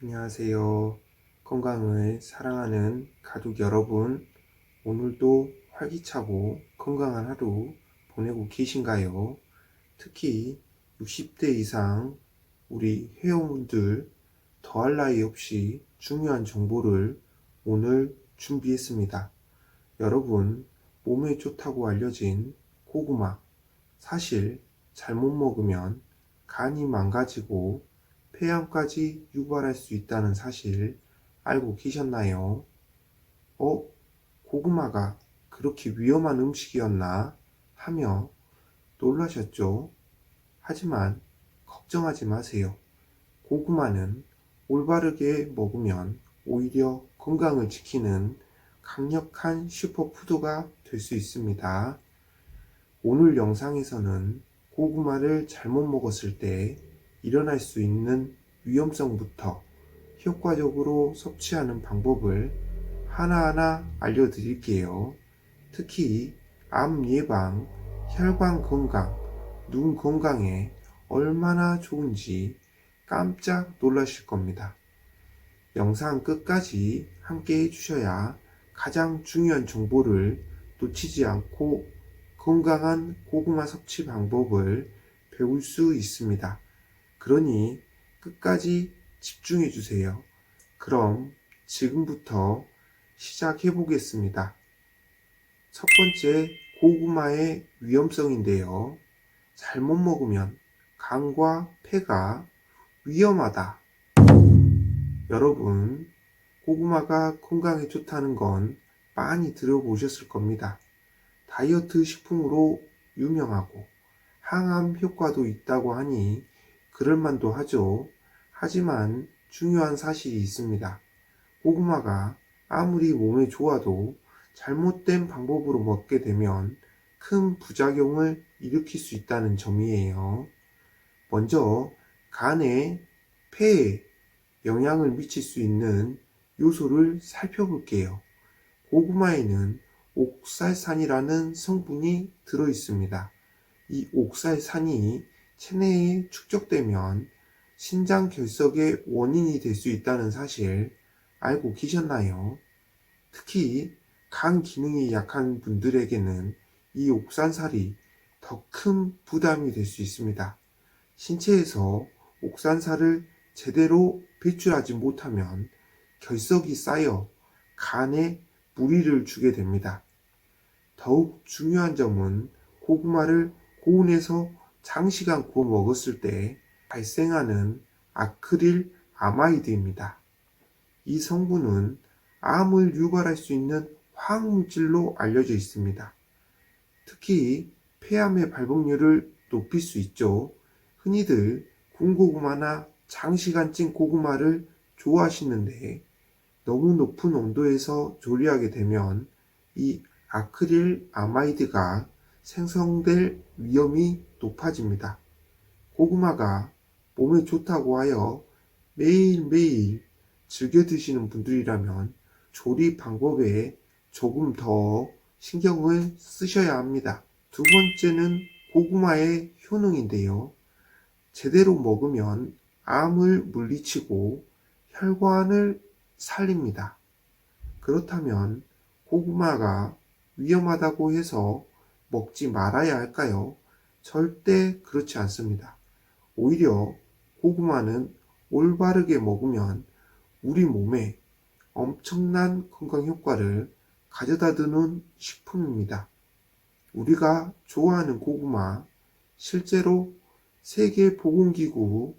안녕하세요. 건강을 사랑하는 가족 여러분, 오늘도 활기차고 건강한 하루 보내고 계신가요? 특히 60대 이상 우리 회원분들 더할 나위 없이 중요한 정보를 오늘 준비했습니다. 여러분, 몸에 좋다고 알려진 고구마, 사실 잘못 먹으면 간이 망가지고 폐암까지 유발할 수 있다는 사실 알고 계셨나요? 고구마가 그렇게 위험한 음식이었나 하며 놀라셨죠? 하지만 걱정하지 마세요. 고구마는 올바르게 먹으면 오히려 건강을 지키는 강력한 슈퍼푸드가 될 수 있습니다. 오늘 영상에서는 고구마를 잘못 먹었을 때 일어날 수 있는 위험성부터 효과적으로 섭취하는 방법을 하나하나 알려드릴게요. 특히 암 예방, 혈관 건강, 눈 건강에 얼마나 좋은지 깜짝 놀라실 겁니다. 영상 끝까지 함께 해주셔야 가장 중요한 정보를 놓치지 않고 건강한 고구마 섭취 방법을 배울 수 있습니다. 그러니 끝까지 집중해 주세요. 그럼 지금부터 시작해 보겠습니다. 첫 번째, 고구마의 위험성인데요. 잘못 먹으면 간과 폐가 위험하다. 여러분, 고구마가 건강에 좋다는 건 많이 들어보셨을 겁니다. 다이어트 식품으로 유명하고 항암 효과도 있다고 하니 그럴만도 하죠. 하지만 중요한 사실이 있습니다. 고구마가 아무리 몸에 좋아도 잘못된 방법으로 먹게 되면 큰 부작용을 일으킬 수 있다는 점이에요. 먼저 간에, 폐에 영향을 미칠 수 있는 요소를 살펴볼게요. 고구마에는 옥살산이라는 성분이 들어 있습니다. 이 옥살산이 체내에 축적되면 신장 결석의 원인이 될 수 있다는 사실 알고 계셨나요? 특히 간 기능이 약한 분들에게는 이 옥산살이 더 큰 부담이 될 수 있습니다. 신체에서 옥산살을 제대로 배출하지 못하면 결석이 쌓여 간에 무리를 주게 됩니다. 더욱 중요한 점은 고구마를 고온에서 장시간 구워 먹었을 때 발생하는 아크릴 아마이드입니다. 이 성분은 암을 유발할 수 있는 화학물질로 알려져 있습니다. 특히 폐암의 발병률을 높일 수 있죠. 흔히들 군고구마나 장시간 찐 고구마를 좋아하시는데 너무 높은 온도에서 조리하게 되면 이 아크릴 아마이드가 생성될 위험이 높아집니다. 고구마가 몸에 좋다고 하여 매일매일 즐겨 드시는 분들이라면 조리 방법에 조금 더 신경을 쓰셔야 합니다. 두 번째는 고구마의 효능인데요. 제대로 먹으면 암을 물리치고 혈관을 살립니다. 그렇다면 고구마가 위험하다고 해서 먹지 말아야 할까요? 절대 그렇지 않습니다. 오히려 고구마는 올바르게 먹으면 우리 몸에 엄청난 건강 효과를 가져다 주는 식품입니다. 우리가 좋아하는 고구마, 실제로 세계보건기구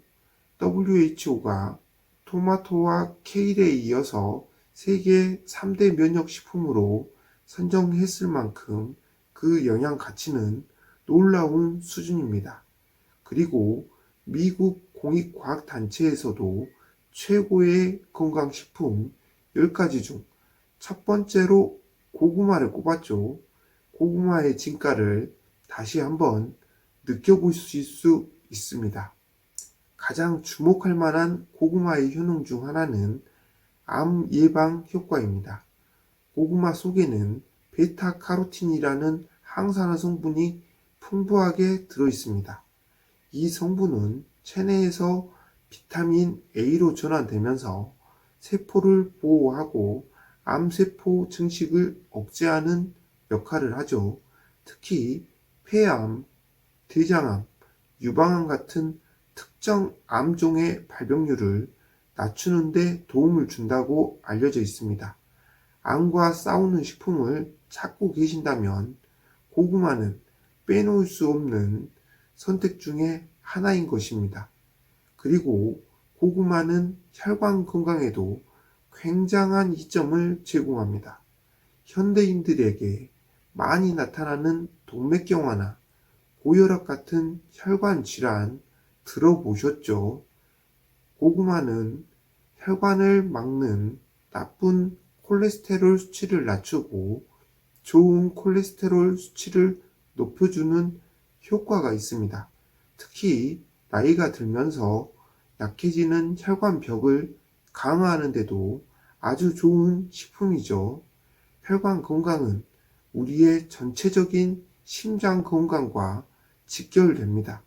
WHO가 토마토와 케일에 이어서 세계 3대 면역식품으로 선정했을 만큼 그 영양 가치는 놀라운 수준입니다. 그리고 미국 공익과학단체에서도 최고의 건강식품 10가지 중 첫 번째로 고구마를 꼽았죠. 고구마의 진가를 다시 한번 느껴보실 수 있습니다. 가장 주목할 만한 고구마의 효능 중 하나는 암 예방 효과입니다. 고구마 속에는 베타카로틴이라는 항산화 성분이 풍부하게 들어 있습니다. 이 성분은 체내에서 비타민 A로 전환되면서 세포를 보호하고 암세포 증식을 억제하는 역할을 하죠. 특히 폐암, 대장암, 유방암 같은 특정 암종의 발병률을 낮추는 데 도움을 준다고 알려져 있습니다. 암과 싸우는 식품을 찾고 계신다면 고구마는 빼놓을 수 없는 선택 중에 하나인 것입니다. 그리고 고구마는 혈관 건강에도 굉장한 이점을 제공합니다. 현대인들에게 많이 나타나는 동맥경화나 고혈압 같은 혈관 질환 들어보셨죠? 고구마는 혈관을 막는 나쁜 콜레스테롤 수치를 낮추고 좋은 콜레스테롤 수치를 높여주는 효과가 있습니다. 특히 나이가 들면서 약해지는 혈관벽을 강화하는 데도 아주 좋은 식품이죠. 혈관 건강은 우리의 전체적인 심장 건강과 직결됩니다.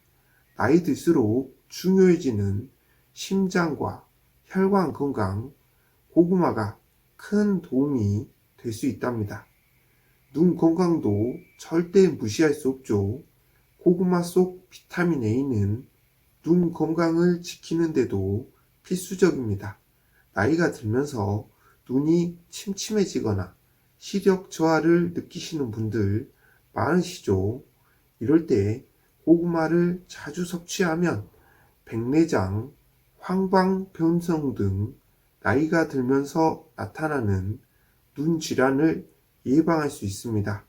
나이 들수록 중요해지는 심장과 혈관 건강, 고구마가 큰 도움이 될 수 있답니다. 눈 건강도 절대 무시할 수 없죠. 고구마 속 비타민 A는 눈 건강을 지키는 데도 필수적입니다. 나이가 들면서 눈이 침침해지거나 시력 저하를 느끼시는 분들 많으시죠. 이럴 때 고구마를 자주 섭취하면 백내장, 황방변성 등 나이가 들면서 나타나는 눈 질환을 예방할 수 있습니다.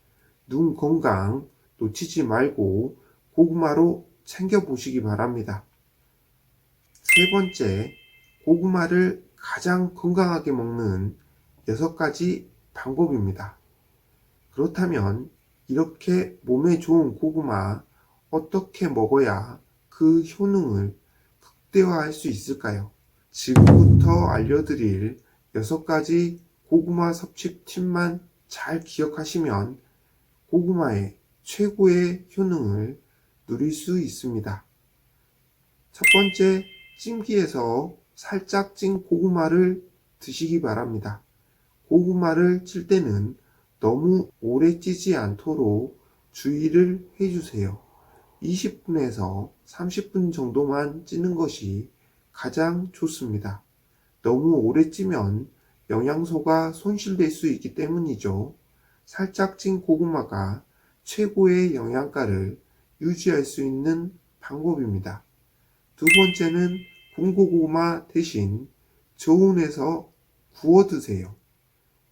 눈 건강 놓치지 말고 고구마로 챙겨보시기 바랍니다. 세 번째, 고구마를 가장 건강하게 먹는 6가지 방법입니다. 그렇다면 이렇게 몸에 좋은 고구마 어떻게 먹어야 그 효능을 극대화할 수 있을까요? 지금부터 알려드릴 6가지 고구마 섭취 팁만 잘 기억하시면 고구마의 최고의 효능을 누릴 수 있습니다. 첫 번째, 찜기에서 살짝 찐 고구마를 드시기 바랍니다. 고구마를 찔 때는 너무 오래 찌지 않도록 주의를 해주세요. 20분에서 30분 정도만 찌는 것이 가장 좋습니다. 너무 오래 찌면 영양소가 손실될 수 있기 때문이죠. 살짝 찐 고구마가 최고의 영양가를 유지할 수 있는 방법입니다. 두 번째는 군고구마 대신 저온에서 구워 드세요.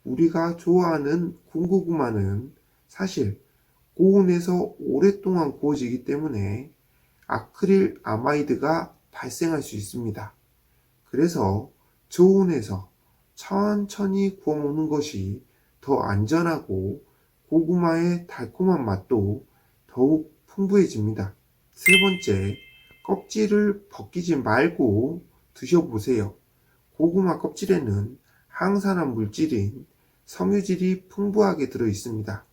우리가 좋아하는 군고구마는 사실 고온에서 오랫동안 구워지기 때문에 아크릴 아마이드가 발생할 수 있습니다. 그래서 저온에서 천천히 구워 먹는 것이 더 안전하고 고구마의 달콤한 맛도 더욱 풍부해집니다. 세 번째, 껍질을 벗기지 말고 드셔보세요. 고구마 껍질에는 항산화 물질인 섬유질이 풍부하게 들어 있습니다.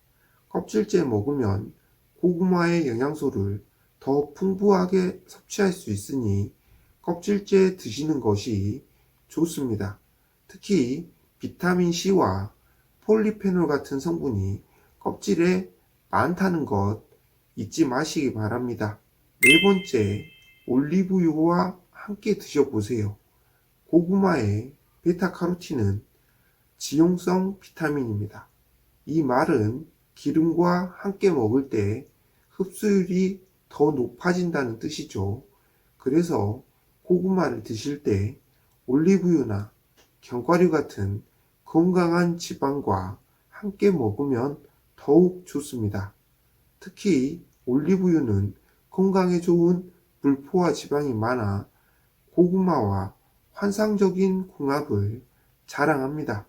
껍질째 먹으면 고구마의 영양소를 더 풍부하게 섭취할 수 있으니 껍질째 드시는 것이 좋습니다. 특히 비타민C와 폴리페놀 같은 성분이 껍질에 많다는 것 잊지 마시기 바랍니다. 네 번째, 올리브유와 함께 드셔보세요. 고구마의 베타카로틴은 지용성 비타민입니다. 이 말은 기름과 함께 먹을 때 흡수율이 더 높아진다는 뜻이죠. 그래서 고구마를 드실 때 올리브유나 견과류 같은 건강한 지방과 함께 먹으면 더욱 좋습니다. 특히 올리브유는 건강에 좋은 불포화 지방이 많아 고구마와 환상적인 궁합을 자랑합니다.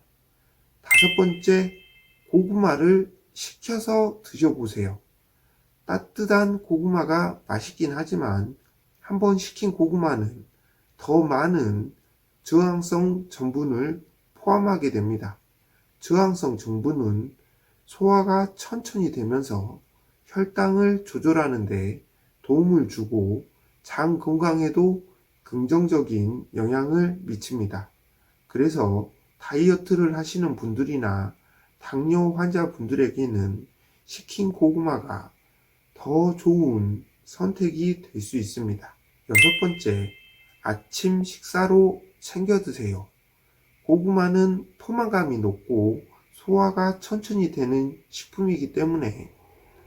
다섯 번째, 고구마를 식혀서 드셔보세요. 따뜻한 고구마가 맛있긴 하지만 한번 식힌 고구마는 더 많은 저항성 전분을 포함하게 됩니다. 저항성 전분은 소화가 천천히 되면서 혈당을 조절하는 데 도움을 주고 장 건강에도 긍정적인 영향을 미칩니다. 그래서 다이어트를 하시는 분들이나 당뇨 환자분들에게는 식힌 고구마가 더 좋은 선택이 될 수 있습니다. 여섯 번째, 아침 식사로 챙겨 드세요. 고구마는 포만감이 높고 소화가 천천히 되는 식품이기 때문에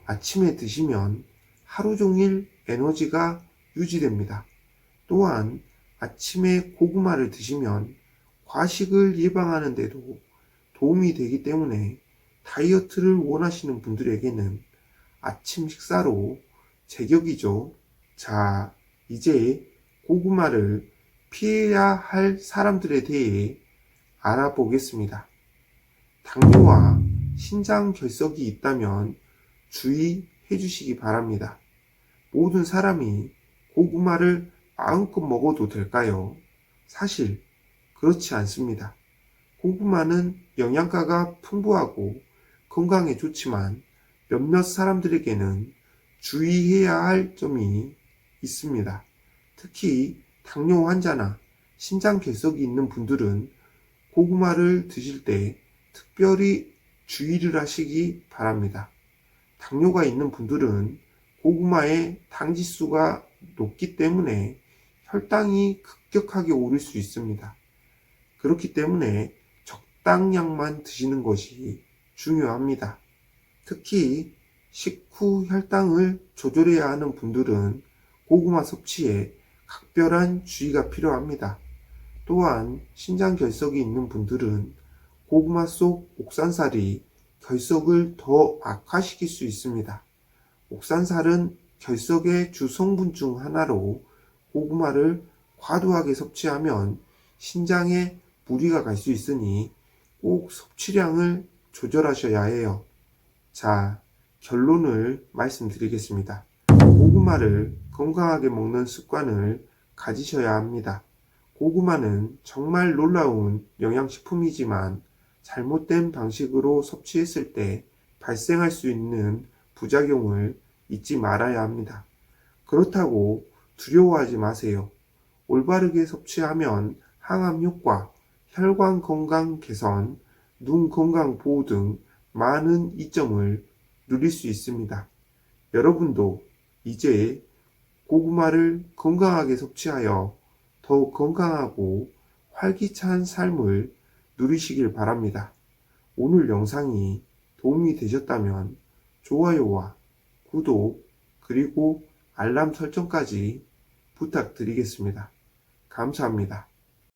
아침에 드시면 하루 종일 에너지가 유지됩니다. 또한 아침에 고구마를 드시면 과식을 예방하는 데도 도움이 되기 때문에 다이어트를 원하시는 분들에게는 아침 식사로 제격이죠. 자, 이제 고구마를 피해야 할 사람들에 대해 알아보겠습니다. 당뇨와 신장 결석이 있다면 주의해 주시기 바랍니다. 모든 사람이 고구마를 마음껏 먹어도 될까요? 사실 그렇지 않습니다. 고구마는 영양가가 풍부하고 건강에 좋지만 몇몇 사람들에게는 주의해야 할 점이 있습니다. 특히 당뇨 환자나 신장 결석이 있는 분들은 고구마를 드실 때 특별히 주의를 하시기 바랍니다. 당뇨가 있는 분들은 고구마의 당지수가 높기 때문에 혈당이 급격하게 오를 수 있습니다. 그렇기 때문에 적당량만 드시는 것이 중요합니다. 특히 식후 혈당을 조절해야 하는 분들은 고구마 섭취에 각별한 주의가 필요합니다. 또한 신장 결석이 있는 분들은 고구마 속 옥산살이 결석을 더 악화시킬 수 있습니다. 옥산살은 결석의 주 성분 중 하나로 고구마를 과도하게 섭취하면 신장에 무리가 갈 수 있으니 꼭 섭취량을 조절하셔야 해요. 자, 결론을 말씀드리겠습니다. 고구마를 건강하게 먹는 습관을 가지셔야 합니다. 고구마는 정말 놀라운 영양식품이지만 잘못된 방식으로 섭취했을 때 발생할 수 있는 부작용을 잊지 말아야 합니다. 그렇다고 두려워하지 마세요. 올바르게 섭취하면 항암 효과, 혈관 건강 개선, 눈 건강 보호 등 많은 이점을 누릴 수 있습니다. 여러분도 이제 고구마를 건강하게 섭취하여 더욱 건강하고 활기찬 삶을 누리시길 바랍니다. 오늘 영상이 도움이 되셨다면 좋아요와 구독 그리고 알람 설정까지 부탁드리겠습니다. 감사합니다.